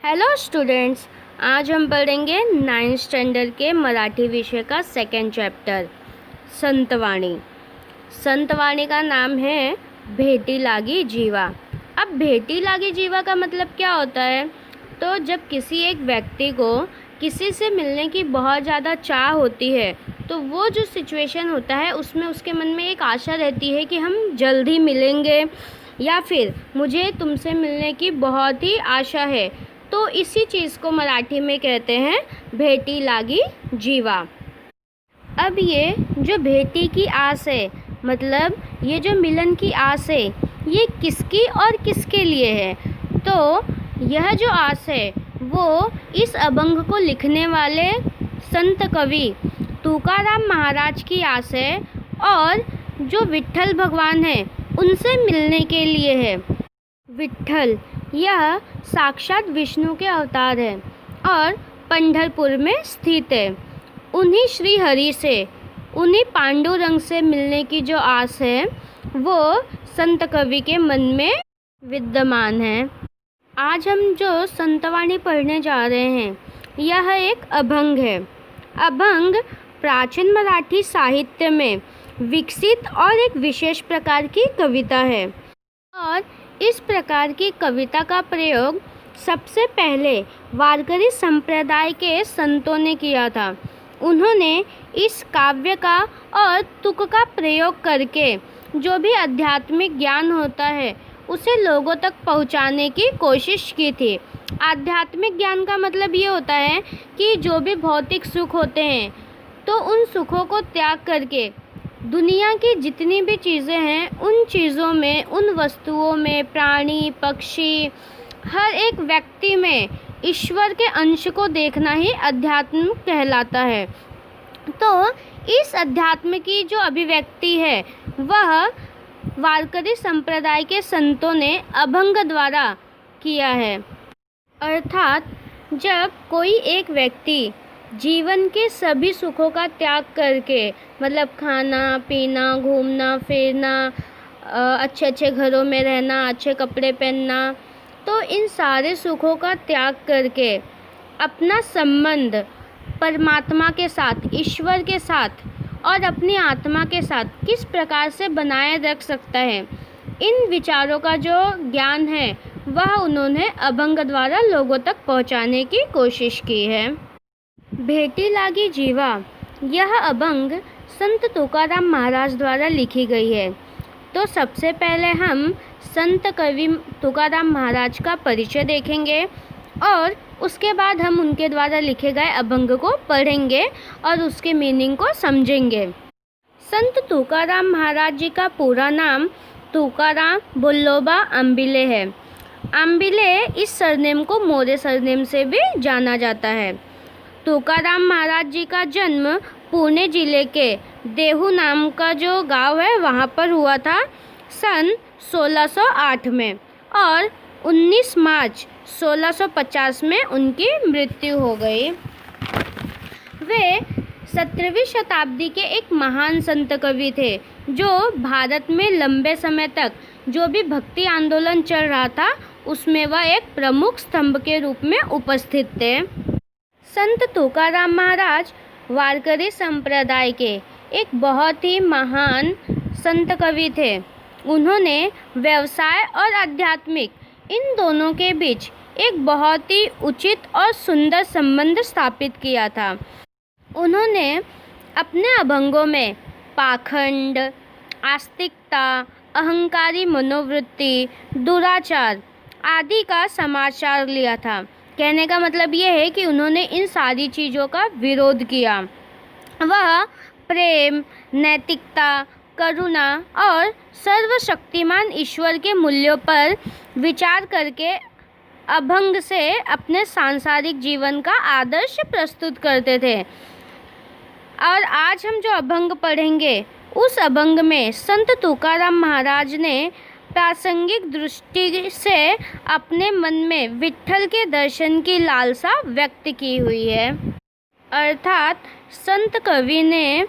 Hello students, आज हम पढ़ेंगे 9th स्टैंडर्ड के मराठी विषय का सेकंड चैप्टर संतवाणी। संतवाणी का नाम है भेटी लागी जीवा। अब भेटी लागी जीवा का मतलब क्या होता है? तो जब किसी एक व्यक्ति को किसी से मिलने की बहुत ज़्यादा चाह होती है तो वो जो सिचुएशन होता है उसमें उसके मन में एक आशा रहती है कि हम जल्द ही मिलेंगे या फिर मुझे तुमसे मिलने की बहुत ही आशा है। तो इसी चीज़ को मराठी में कहते हैं भेटी लागी जीवा। अब ये जो भेटी की आस है, मतलब ये जो मिलन की आस है, ये किसकी और किसके लिए है? तो यह जो आस है वो इस अभंग को लिखने वाले संत कवि तुकाराम महाराज की आस है और जो विट्ठल भगवान है उनसे मिलने के लिए है। विट्ठल यह साक्षात विष्णु के अवतार है और पंढरपुर में स्थित है। उन्हीं श्री हरि से, उन्हीं पांडुरंग से मिलने की जो आस है वो संत कवि के मन में विद्यमान है। आज हम जो संतवाणी पढ़ने जा रहे हैं यह एक अभंग है। अभंग प्राचीन मराठी साहित्य में विकसित और एक विशेष प्रकार की कविता है और इस प्रकार की कविता का प्रयोग सबसे पहले वारकरी संप्रदाय के संतों ने किया था। उन्होंने इस काव्य का और तुक का प्रयोग करके जो भी आध्यात्मिक ज्ञान होता है उसे लोगों तक पहुंचाने की कोशिश की थी। आध्यात्मिक ज्ञान का मतलब ये होता है कि जो भी भौतिक सुख होते हैं तो उन सुखों को त्याग करके दुनिया की जितनी भी चीज़ें हैं उन चीज़ों में, उन वस्तुओं में, प्राणी पक्षी, हर एक व्यक्ति में ईश्वर के अंश को देखना ही अध्यात्म कहलाता है। तो इस अध्यात्म की जो अभिव्यक्ति है वह वारकरी संप्रदाय के संतों ने अभंग द्वारा किया है। अर्थात जब कोई एक व्यक्ति जीवन के सभी सुखों का त्याग करके, मतलब खाना पीना, घूमना फिरना, अच्छे अच्छे घरों में रहना, अच्छे कपड़े पहनना, तो इन सारे सुखों का त्याग करके अपना संबंध परमात्मा के साथ, ईश्वर के साथ और अपनी आत्मा के साथ किस प्रकार से बनाए रख सकता है, इन विचारों का जो ज्ञान है वह उन्होंने अभंग द्वारा लोगों तक पहुंचाने की कोशिश की है। भेटी लागी जीवा यह अभंग संत तुकाराम महाराज द्वारा लिखी गई है। तो सबसे पहले हम संत कवि तुकाराम महाराज का परिचय देखेंगे और उसके बाद हम उनके द्वारा लिखे गए अभंग को पढ़ेंगे और उसके मीनिंग को समझेंगे। संत तुकाराम महाराज जी का पूरा नाम तुकाराम बुल्लोबा आंबिले है। आंबिले इस सरनेम को मोरे सरनेम से भी जाना जाता है। तुकाराम महाराज जी का जन्म पुणे जिले के देहू नाम का जो गांव है वहाँ पर हुआ था सन 1608 में और 19 मार्च 1650 में उनकी मृत्यु हो गई। वे 17वीं शताब्दी के एक महान संत कवि थे जो भारत में लंबे समय तक जो भी भक्ति आंदोलन चल रहा था उसमें वह एक प्रमुख स्तंभ के रूप में उपस्थित थे। संत तुकाराम महाराज वारकरी संप्रदाय के एक बहुत ही महान संत कवि थे। उन्होंने व्यवसाय और आध्यात्मिक इन दोनों के बीच एक बहुत ही उचित और सुंदर संबंध स्थापित किया था। उन्होंने अपने अभंगों में पाखंड, आस्तिकता, अहंकारी मनोवृत्ति, दुराचार आदि का समाचार लिया था। कहने का मतलब ये है कि उन्होंने इन सारी चीज़ों का विरोध किया। वह प्रेम, नैतिकता, करुणा और सर्वशक्तिमान ईश्वर के मूल्यों पर विचार करके अभंग से अपने सांसारिक जीवन का आदर्श प्रस्तुत करते थे। और आज हम जो अभंग पढ़ेंगे उस अभंग में संत तुकाराम महाराज ने प्रासंगिक दृष्टि से अपने मन में विट्ठल के दर्शन की लालसा व्यक्त की हुई है। अर्थात संत कवि ने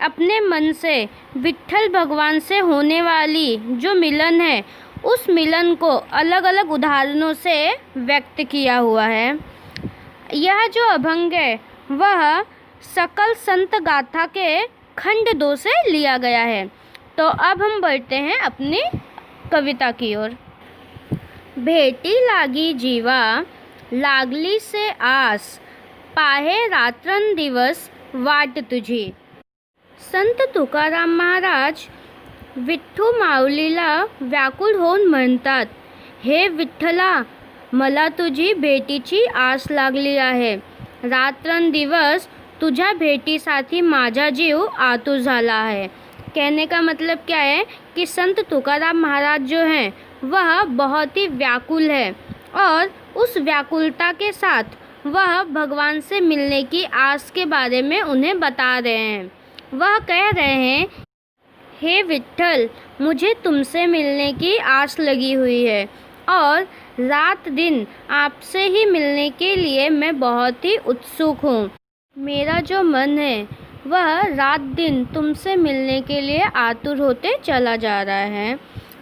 अपने मन से विट्ठल भगवान से होने वाली जो मिलन है उस मिलन को अलग अलग उदाहरणों से व्यक्त किया हुआ है। यह जो अभंग है वह सकल संत गाथा के खंड 2 से लिया गया है। तो अब हम बढ़ते हैं अपनी कविता की ओर। भेटी लागी जीवा लागली से आस, पाहे रात्रन दिवस वाट तुझी। संत तुकाराम महाराज विठ्ठू माऊलीला व्याकुळ होऊन म्हणतात, हे विठ्ठला, मला तुझी भेटीची आस लागली आहे। रात्रंदिवस तुझ्या भेटीसाठी माझा जीव आतुर झाला है। कहने का मतलब क्या है कि संत तुकाराम महाराज जो हैं वह बहुत ही व्याकुल है और उस व्याकुलता के साथ वह भगवान से मिलने की आस के बारे में उन्हें बता रहे हैं। वह कह रहे हैं, हे विठ्ठल, मुझे तुमसे मिलने की आस लगी हुई है और रात दिन आपसे ही मिलने के लिए मैं बहुत ही उत्सुक हूँ। मेरा जो मन है वह रात दिन तुमसे मिलने के लिए आतुर होते चला जा रहा है।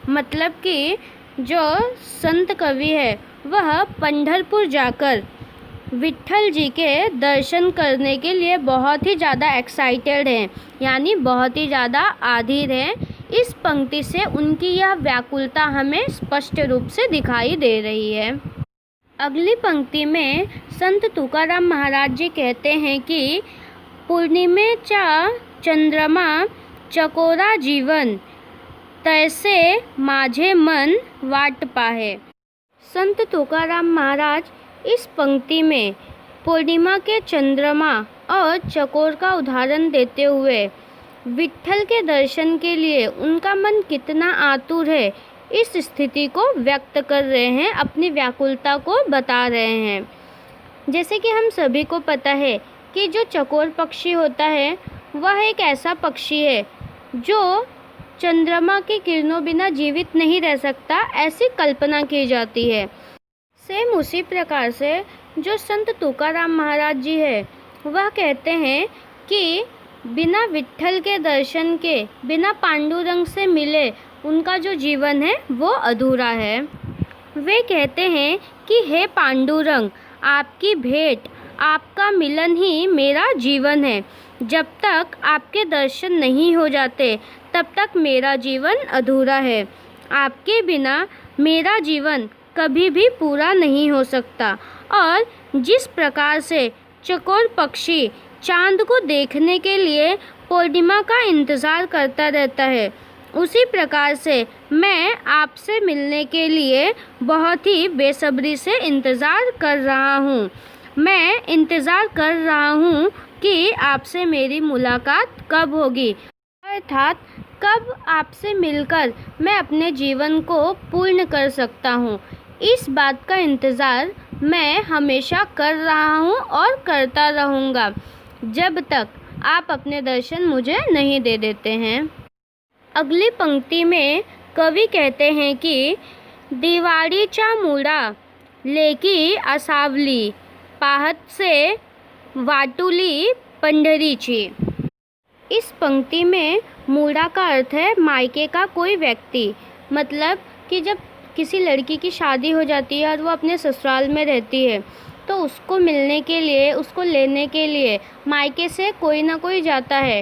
मतलब कि जो संत कवि है वह पंढरपुर जाकर विट्ठल जी के दर्शन करने के लिए बहुत ही ज़्यादा एक्साइटेड हैं, यानी बहुत ही ज़्यादा आधीर हैं। इस पंक्ति से उनकी यह व्याकुलता हमें स्पष्ट रूप से दिखाई दे रही है। अगली पंक्ति में संत तुकाराम महाराज जी कहते हैं कि पूर्णिमेचा चंद्रमा चकोरा जीवन, तैसे माझे मन वाट पाहे। संत तुकाराम महाराज इस पंक्ति में पूर्णिमा के चंद्रमा और चकोर का उदाहरण देते हुए विट्ठल के दर्शन के लिए उनका मन कितना आतुर है, इस स्थिति को व्यक्त कर रहे हैं, अपनी व्याकुलता को बता रहे हैं। जैसे कि हम सभी को पता है कि जो चकोर पक्षी होता है वह एक ऐसा पक्षी है जो चंद्रमा की किरणों बिना जीवित नहीं रह सकता, ऐसी कल्पना की जाती है। सेम उसी प्रकार से जो संत तुकाराम महाराज जी है वह कहते हैं कि बिना विट्ठल के दर्शन के, बिना पांडुरंग से मिले उनका जो जीवन है वो अधूरा है। वे कहते हैं कि हे पांडुरंग, आपकी भेंट, आपका मिलन ही मेरा जीवन है। जब तक आपके दर्शन नहीं हो जाते तब तक मेरा जीवन अधूरा है। आपके बिना मेरा जीवन कभी भी पूरा नहीं हो सकता। और जिस प्रकार से चकोर पक्षी चांद को देखने के लिए पूर्णिमा का इंतज़ार करता रहता है, उसी प्रकार से मैं आपसे मिलने के लिए बहुत ही बेसब्री से इंतज़ार कर रहा हूँ। मैं इंतज़ार कर रहा हूँ कि आपसे मेरी मुलाकात कब होगी, अर्थात कब आपसे मिलकर मैं अपने जीवन को पूर्ण कर सकता हूँ। इस बात का इंतज़ार मैं हमेशा कर रहा हूँ और करता रहूँगा जब तक आप अपने दर्शन मुझे नहीं दे देते हैं। अगली पंक्ति में कवि कहते हैं कि दिवाळीच्या मुळा लेकी असावली, पाहत से वाटुली पंढरीची। इस पंक्ति में मूड़ा का अर्थ है मायके का कोई व्यक्ति। मतलब कि जब किसी लड़की की शादी हो जाती है और वो अपने ससुराल में रहती है तो उसको मिलने के लिए, उसको लेने के लिए मायके से कोई ना कोई जाता है।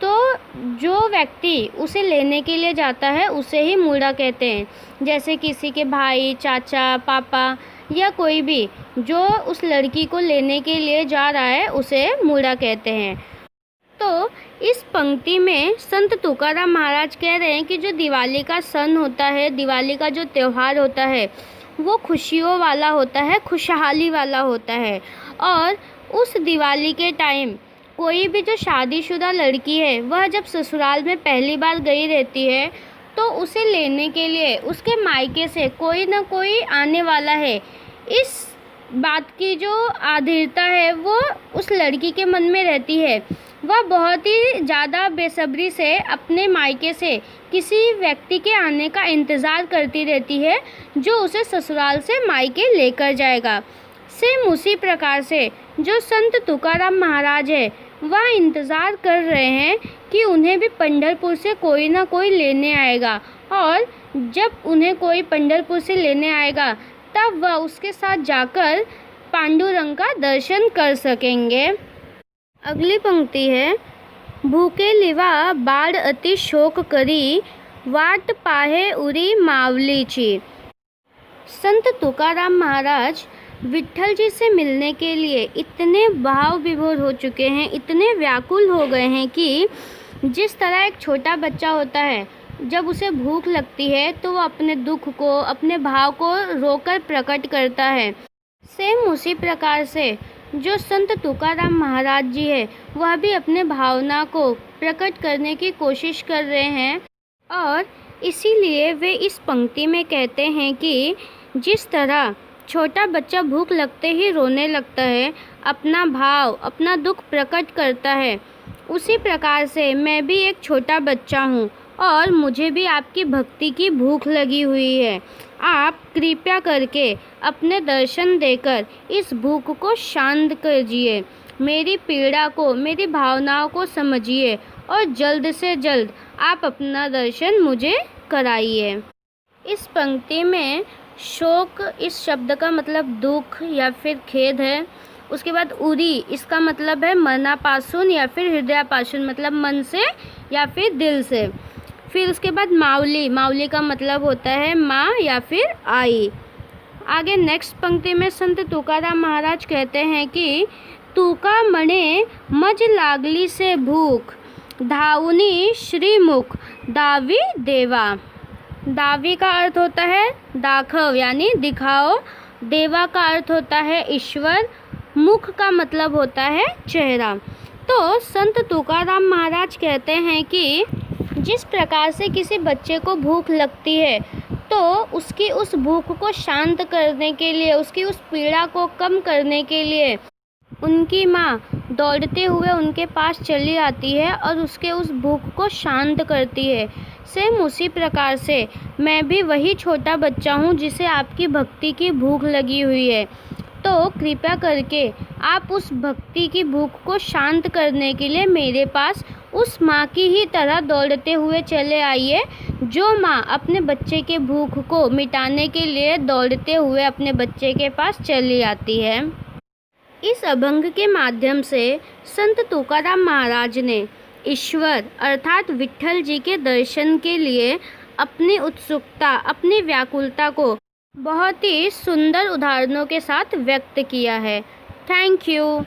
तो जो व्यक्ति उसे लेने के लिए जाता है उसे ही मूड़ा कहते हैं। जैसे किसी के भाई, चाचा, पापा या कोई भी जो उस लड़की को लेने के लिए जा रहा है उसे मूड़ा कहते हैं। तो इस पंक्ति में संत तुकाराम महाराज कह रहे हैं कि जो दिवाली का सन होता है, दिवाली का जो त्यौहार होता है वो खुशियों वाला होता है, खुशहाली वाला होता है। और उस दिवाली के टाइम कोई भी जो शादीशुदा लड़की है वह जब ससुराल में पहली बार गई रहती है तो उसे लेने के लिए उसके मायके से कोई ना कोई आने वाला है। इस बात की जो आधीरता है वो उस लड़की के मन में रहती है। वह बहुत ही ज़्यादा बेसब्री से अपने मायके से किसी व्यक्ति के आने का इंतज़ार करती रहती है जो उसे ससुराल से मायके लेकर जाएगा। सेम उसी प्रकार से जो संत तुकाराम महाराज है वह इंतज़ार कर रहे हैं कि उन्हें भी पंढरपुर से कोई ना कोई लेने आएगा और जब उन्हें कोई पंढरपुर से लेने आएगा तब वह उसके साथ जाकर पांडुरंग का दर्शन कर सकेंगे। अगली पंक्ति है, भूखे लिवा बाळ अति शोक करी, वाट पाहे उरी मावलीची। संत तुकाराम महाराज विट्ठल जी से मिलने के लिए इतने भाव विभोर हो चुके हैं, इतने व्याकुल हो गए हैं कि जिस तरह एक छोटा बच्चा होता है, जब उसे भूख लगती है तो वो अपने दुख को, अपने भाव को रोकर प्रकट करता है। सेम उसी प्रकार से जो संत तुकाराम महाराज जी है, वह भी अपने भावना को प्रकट करने की कोशिश कर रहे हैं और इसीलिए वे इस पंक्ति में कहते हैं कि जिस तरह छोटा बच्चा भूख लगते ही रोने लगता है, अपना भाव, अपना दुख प्रकट करता है, उसी प्रकार से मैं भी एक छोटा बच्चा हूँ और मुझे भी आपकी भक्ति की भूख लगी हुई है। आप कृपया करके अपने दर्शन देकर इस भूख को शांत कीजिए, मेरी पीड़ा को, मेरी भावनाओं को समझिए और जल्द से जल्द आप अपना दर्शन मुझे कराइए। इस पंक्ति में शोक इस शब्द का मतलब दुख या फिर खेद है। उसके बाद उरी इसका मतलब है मनापासुन या फिर हृदयापासुन, मतलब मन से या फिर दिल से। फिर उसके बाद मावली, मावली का मतलब होता है माँ या फिर आई। आगे नेक्स्ट पंक्ति में संत तुकाराम महाराज कहते हैं कि तुका मणे मज लागली से भूख, धावनी श्रीमुख दावी देवा। दावी का अर्थ होता है दाखव यानी दिखाओ, देवा का अर्थ होता है ईश्वर, मुख का मतलब होता है चेहरा। तो संत तुकाराम महाराज कहते हैं कि जिस प्रकार से किसी बच्चे को भूख लगती है तो उसकी उस भूख को शांत करने के लिए, उसकी उस पीड़ा को कम करने के लिए उनकी माँ दौड़ते हुए उनके पास चली आती है और उसके उस भूख को शांत करती है। सेम उसी प्रकार से मैं भी वही छोटा बच्चा हूँ जिसे आपकी भक्ति की भूख लगी हुई है। तो कृपया करके आप उस भक्ति की भूख को शांत करने के लिए मेरे पास उस माँ की ही तरह दौड़ते हुए चले आइए, जो माँ अपने बच्चे के भूख को मिटाने के लिए दौड़ते हुए अपने बच्चे के पास चली आती है। इस अभंग के माध्यम से संत तुकाराम महाराज ने ईश्वर अर्थात विट्ठल जी के दर्शन के लिए अपनी उत्सुकता, अपनी व्याकुलता को बहुत ही सुंदर उदाहरणों के साथ व्यक्त किया है। Thank you.